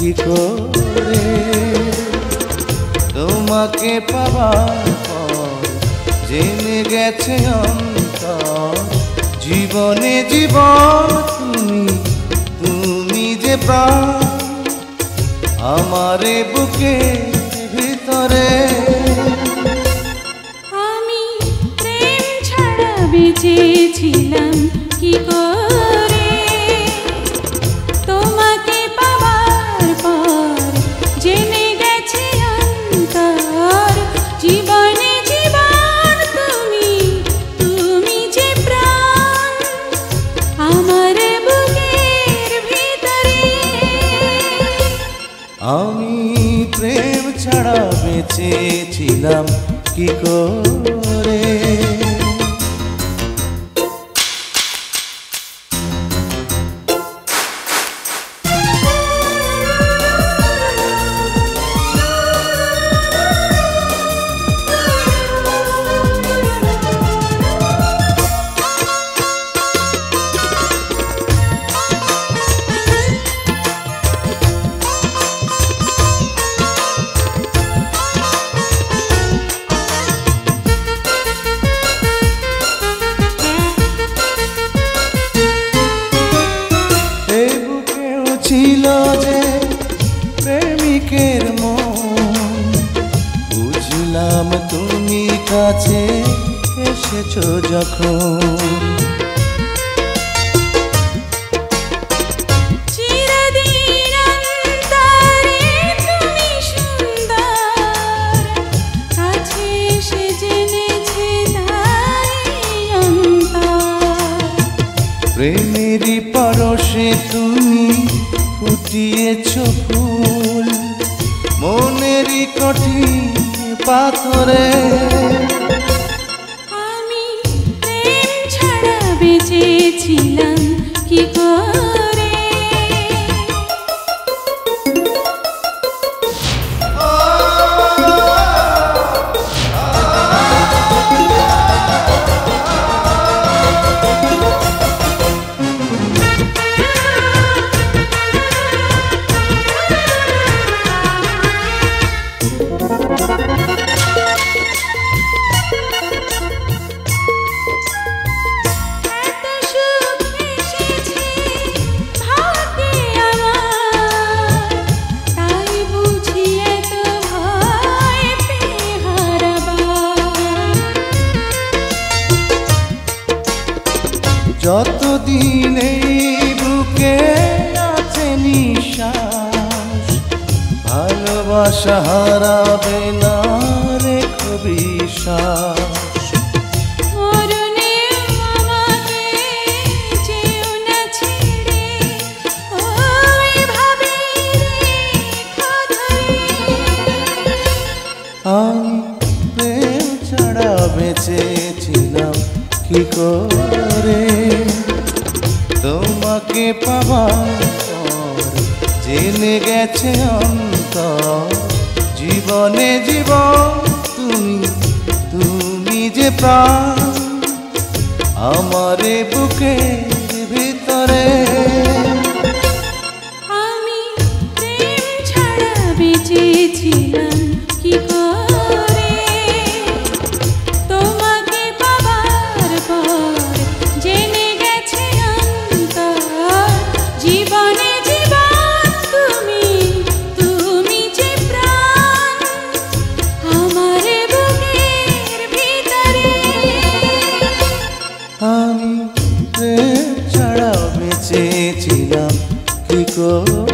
কি করে তোমাকে পাবার পর জেনে গেছে অন্তর জীবনে জীবন তুমি যে প্রাণ আমারে বুকের ভিতরে। আমি প্রেম ছাড়া বেঁচেছিলাম কি করে তোমাকে পাওয়ার পর জেনে গেছে অন্তর জীবনে জীবন তুমি যে প্রাণ আমার বুকের ভিতরে। আমি প্রেম ছাড়া বেঁচেছিলাম কি করে। ছিল যে প্রেমিকের মন বুঝলাম তুমি কাছে এসেছো যখন। প্রেমেরই পরশে তুমি ফুটিয়েছ ফুল মনেরই কঠিন পাথরে। আমি প্রেম ছাড়া বেঁচেছিলাম কি করে। যতদিন এই বুকে আছে নিঃশ্বাস ভালোবাসা হারাবে না রেখো বিশ্বাস। আমি প্রেম ছাড়া বেঁচেছিলাম কি করে তোমাকে পাবার পর জেনে গেছে অন্তর জীবনে জীবন তুমি যে প্রাণ আমারে বুকের ভিতরে। আমি প্রেম ছাড়া বেঁচেছিলাম কি করে তোমাকে পাবার পর জেনে গেছে অন্তর জীবনে জীবন তুমি যে প্রাণ আমার বুকের ভিতরে। আমি প্রেম ছাড়া বেঁচেছিলাম কি করে।